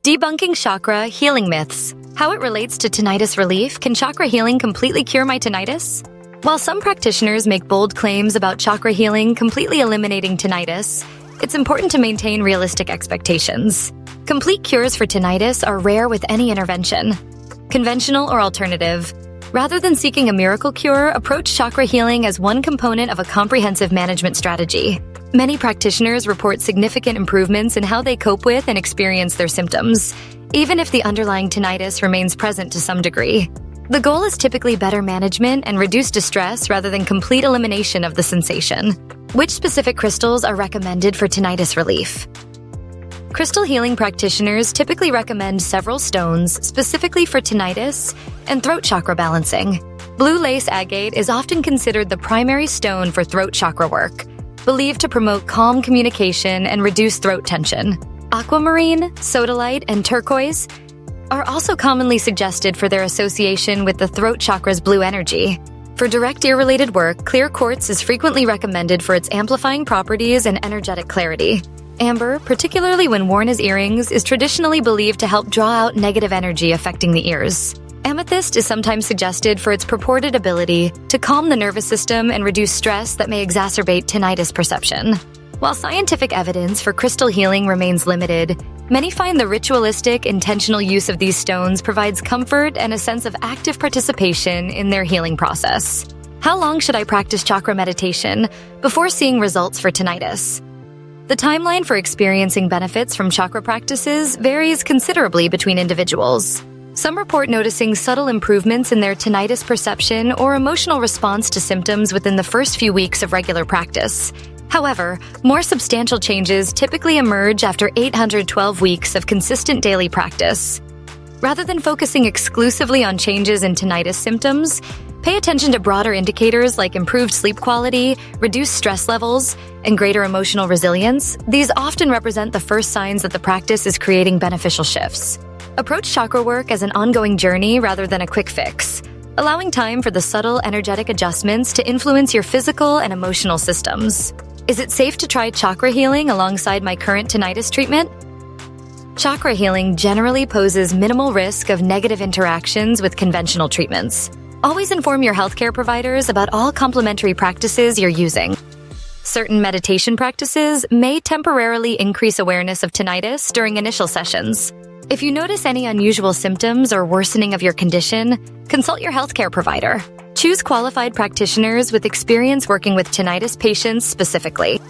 Debunking chakra healing myths. How it relates to tinnitus relief. Can chakra healing completely cure my tinnitus? While some practitioners make bold claims about chakra healing completely eliminating tinnitus, it's important to maintain realistic expectations. Complete cures for tinnitus are rare with any intervention. Conventional or alternative. Rather than seeking a miracle cure, approach chakra healing as one component of a comprehensive management strategy. Many practitioners report significant improvements in how they cope with and experience their symptoms, even if the underlying tinnitus remains present to some degree. The goal is typically better management and reduced distress rather than complete elimination of the sensation. Which specific crystals are recommended for tinnitus relief? Crystal healing practitioners typically recommend several stones specifically for tinnitus and throat chakra balancing. Blue lace agate is often considered the primary stone for throat chakra work, believed to promote calm communication and reduce throat tension. Aquamarine, sodalite, and turquoise are also commonly suggested for their association with the throat chakra's blue energy. For direct ear-related work, clear quartz is frequently recommended for its amplifying properties and energetic clarity. Amber, particularly when worn as earrings, is traditionally believed to help draw out negative energy affecting the ears. Amethyst is sometimes suggested for its purported ability to calm the nervous system and reduce stress that may exacerbate tinnitus perception. While scientific evidence for crystal healing remains limited, many find the ritualistic, intentional use of these stones provides comfort and a sense of active participation in their healing process. How long should I practice chakra meditation before seeing results for tinnitus? The timeline for experiencing benefits from chakra practices varies considerably between individuals. Some report noticing subtle improvements in their tinnitus perception or emotional response to symptoms within the first few weeks of regular practice. However, more substantial changes typically emerge after 812 weeks of consistent daily practice. Rather than focusing exclusively on changes in tinnitus symptoms, pay attention to broader indicators like improved sleep quality, reduced stress levels, and greater emotional resilience. These often represent the first signs that the practice is creating beneficial shifts. Approach chakra work as an ongoing journey rather than a quick fix, allowing time for the subtle energetic adjustments to influence your physical and emotional systems. Is it safe to try chakra healing alongside my current tinnitus treatment? Chakra healing generally poses minimal risk of negative interactions with conventional treatments. Always inform your healthcare providers about all complementary practices you're using. Certain meditation practices may temporarily increase awareness of tinnitus during initial sessions. If you notice any unusual symptoms or worsening of your condition, consult your healthcare provider. Choose qualified practitioners with experience working with tinnitus patients specifically.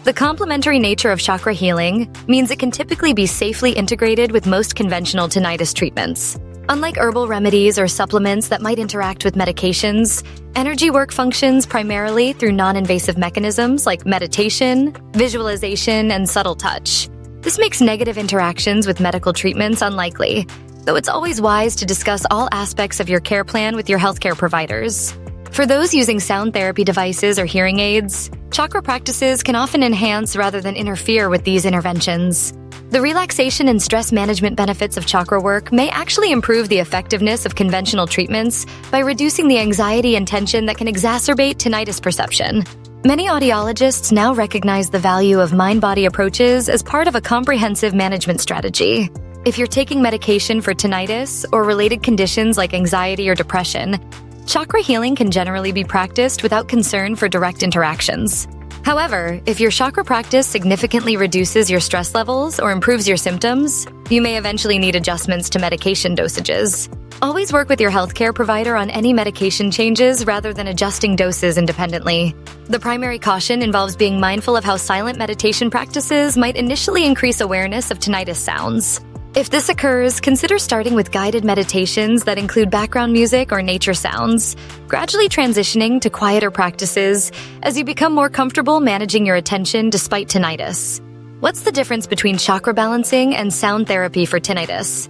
The complementary nature of chakra healing means it can typically be safely integrated with most conventional tinnitus treatments. Unlike herbal remedies or supplements that might interact with medications, energy work functions primarily through non-invasive mechanisms like meditation, visualization, and subtle touch. This makes negative interactions with medical treatments unlikely, though it's always wise to discuss all aspects of your care plan with your healthcare providers. For those using sound therapy devices or hearing aids, chakra practices can often enhance rather than interfere with these interventions. The relaxation and stress management benefits of chakra work may actually improve the effectiveness of conventional treatments by reducing the anxiety and tension that can exacerbate tinnitus perception. Many audiologists now recognize the value of mind-body approaches as part of a comprehensive management strategy. If you're taking medication for tinnitus or related conditions like anxiety or depression, chakra healing can generally be practiced without concern for direct interactions. However, if your chakra practice significantly reduces your stress levels or improves your symptoms, you may eventually need adjustments to medication dosages. Always work with your healthcare provider on any medication changes rather than adjusting doses independently. The primary caution involves being mindful of how silent meditation practices might initially increase awareness of tinnitus sounds. If this occurs, consider starting with guided meditations that include background music or nature sounds, gradually transitioning to quieter practices as you become more comfortable managing your attention despite tinnitus. What's the difference between chakra balancing and sound therapy for tinnitus?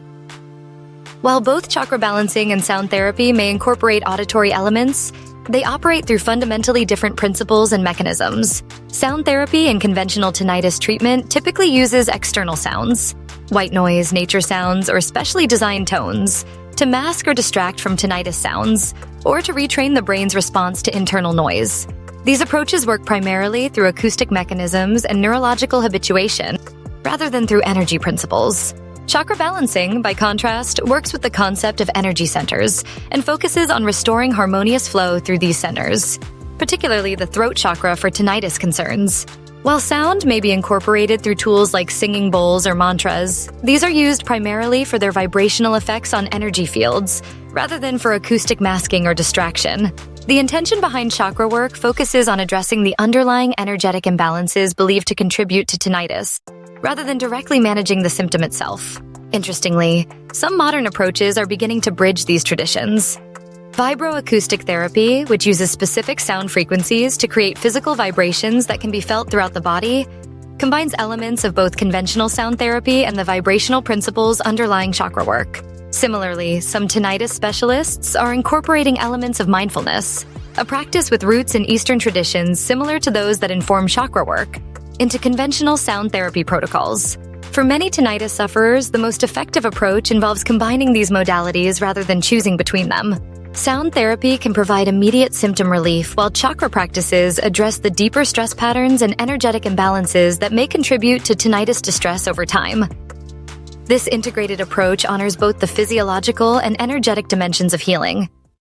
While both chakra balancing and sound therapy may incorporate auditory elements, they operate through fundamentally different principles and mechanisms. Sound therapy and conventional tinnitus treatment typically uses external sounds, white noise, nature sounds, or specially designed tones, to mask or distract from tinnitus sounds, or to retrain the brain's response to internal noise. These approaches work primarily through acoustic mechanisms and neurological habituation, rather than through energy principles. Chakra balancing, by contrast, works with the concept of energy centers and focuses on restoring harmonious flow through these centers, particularly the throat chakra for tinnitus concerns. While sound may be incorporated through tools like singing bowls or mantras, these are used primarily for their vibrational effects on energy fields, rather than for acoustic masking or distraction. The intention behind chakra work focuses on addressing the underlying energetic imbalances believed to contribute to tinnitus, rather than directly managing the symptom itself. Interestingly, some modern approaches are beginning to bridge these traditions. Vibroacoustic therapy, which uses specific sound frequencies to create physical vibrations that can be felt throughout the body, combines elements of both conventional sound therapy and the vibrational principles underlying chakra work. Similarly, some tinnitus specialists are incorporating elements of mindfulness, a practice with roots in Eastern traditions similar to those that inform chakra work, into conventional sound therapy protocols. For many tinnitus sufferers, the most effective approach involves combining these modalities rather than choosing between them. Sound therapy can provide immediate symptom relief, while chakra practices address the deeper stress patterns and energetic imbalances that may contribute to tinnitus distress over time. This integrated approach honors both the physiological and energetic dimensions of healing,